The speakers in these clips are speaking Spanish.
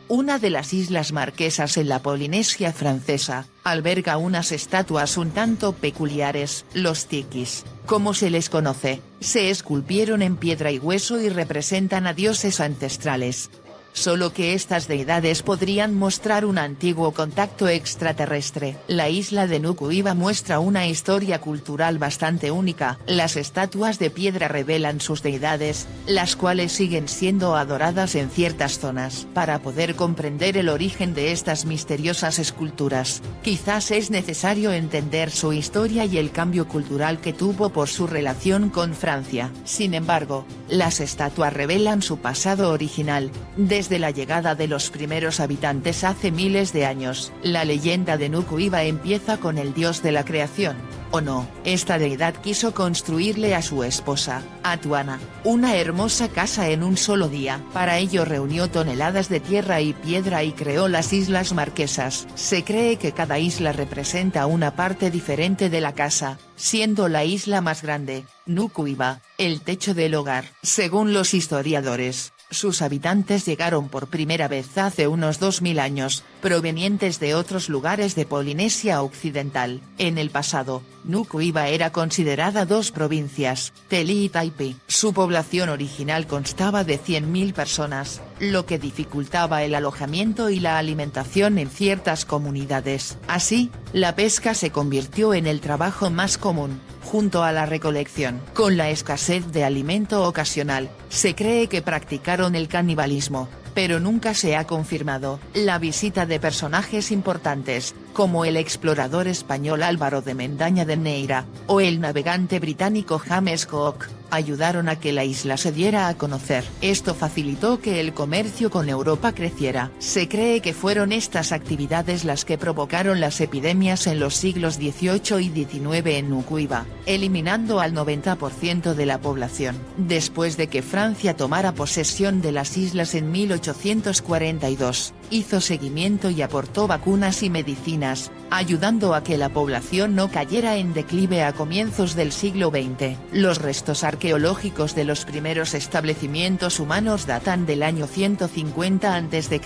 una de las Islas Marquesas en la Polinesia Francesa, alberga unas estatuas un tanto peculiares. Los tikis, como se les conoce, se esculpieron en piedra y hueso y representan a dioses ancestrales. Solo que estas deidades podrían mostrar un antiguo contacto extraterrestre. La isla de Nuku-Hiva muestra una historia cultural bastante única. Las estatuas de piedra revelan sus deidades, las cuales siguen siendo adoradas en ciertas zonas. Para poder comprender el origen de estas misteriosas esculturas, quizás es necesario entender su historia y el cambio cultural que tuvo por su relación con Francia. Sin embargo, las estatuas revelan su pasado original, desde la llegada de los primeros habitantes hace miles de años. La leyenda de Nuku-Hiva empieza con el dios de la creación, ¿o no? Esta deidad quiso construirle a su esposa, Atuana, una hermosa casa en un solo día. Para ello reunió toneladas de tierra y piedra y creó las Islas Marquesas. Se cree que cada isla representa una parte diferente de la casa, siendo la isla más grande, Nuku-Hiva, el techo del hogar. Según los historiadores, sus habitantes llegaron por primera vez hace unos 2000 años, provenientes de otros lugares de Polinesia Occidental. En el pasado, Nuku-Hiva era considerada dos provincias, Teli y Taipi. Su población original constaba de 100.000 personas, lo que dificultaba el alojamiento y la alimentación en ciertas comunidades. Así, la pesca se convirtió en el trabajo más común, junto a la recolección. Con la escasez de alimento ocasional, se cree que practicaron el canibalismo, pero nunca se ha confirmado. La visita de personajes importantes, como el explorador español Álvaro de Mendaña de Neira, o el navegante británico James Cook, ayudaron a que la isla se diera a conocer. Esto facilitó que el comercio con Europa creciera. Se cree que fueron estas actividades las que provocaron las epidemias en los siglos XVIII y XIX en Nuku-Hiva, eliminando al 90% de la población. Después de que Francia tomara posesión de las islas en 1842, hizo seguimiento y aportó vacunas y medicinas, ayudando a que la población no cayera en declive a comienzos del siglo XX. Los restos arqueológicos de los primeros establecimientos humanos datan del año 150 a.C.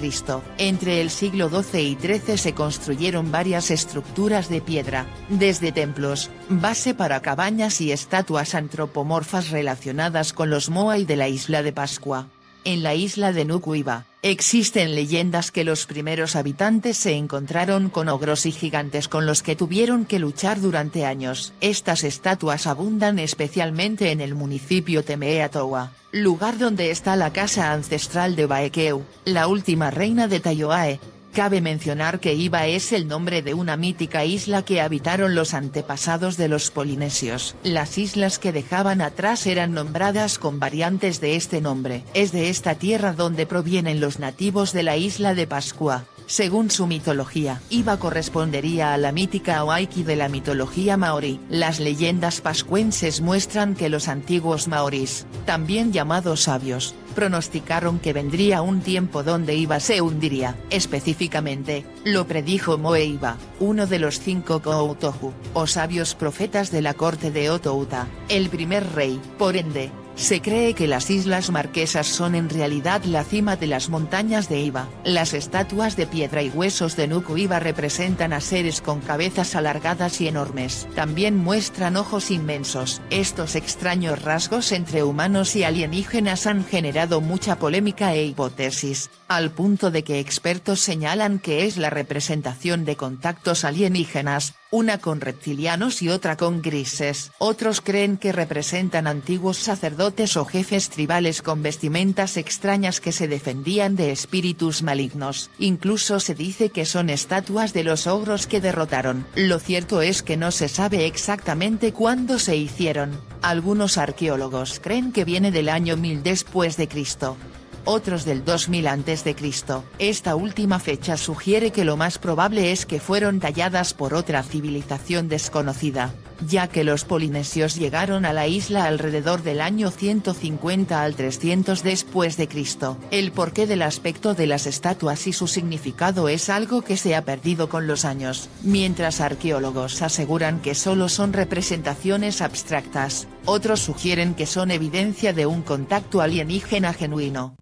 Entre el siglo XII y XIII se construyeron varias estructuras de piedra, desde templos, base para cabañas y estatuas antropomorfas relacionadas con los Moai de la isla de Pascua. En la isla de Nuku-Hiva, existen leyendas que los primeros habitantes se encontraron con ogros y gigantes con los que tuvieron que luchar durante años. Estas estatuas abundan especialmente en el municipio Temeatoa, lugar donde está la casa ancestral de Baekeu, la última reina de Taiohae. Cabe mencionar que Hiva es el nombre de una mítica isla que habitaron los antepasados de los polinesios. Las islas que dejaban atrás eran nombradas con variantes de este nombre. Es de esta tierra donde provienen los nativos de la isla de Pascua. Según su mitología, Hiva correspondería a la mítica Oaiki de la mitología maorí. Las leyendas pascuenses muestran que los antiguos maorís, también llamados sabios, pronosticaron que vendría un tiempo donde Hiva se hundiría. Específicamente, lo predijo Moe-Hiva, uno de los 5 Koutohu, o sabios profetas de la corte de Otouta, el primer rey. Por ende, se cree que las Islas Marquesas son en realidad la cima de las montañas de Hiva. Las estatuas de piedra y huesos de Nuku-Hiva representan a seres con cabezas alargadas y enormes. También muestran ojos inmensos. Estos extraños rasgos entre humanos y alienígenas han generado mucha polémica e hipótesis, al punto de que expertos señalan que es la representación de contactos alienígenas, una con reptilianos y otra con grises. Otros creen que representan antiguos sacerdotes o jefes tribales con vestimentas extrañas que se defendían de espíritus malignos. Incluso se dice que son estatuas de los ogros que derrotaron. Lo cierto es que no se sabe exactamente cuándo se hicieron. Algunos arqueólogos creen que viene del año 1000 después de Cristo. Otros del 2000 a.C. Esta última fecha sugiere que lo más probable es que fueron talladas por otra civilización desconocida, ya que los polinesios llegaron a la isla alrededor del año 150 al 300 después de Cristo. El porqué del aspecto de las estatuas y su significado es algo que se ha perdido con los años. Mientras arqueólogos aseguran que solo son representaciones abstractas, otros sugieren que son evidencia de un contacto alienígena genuino.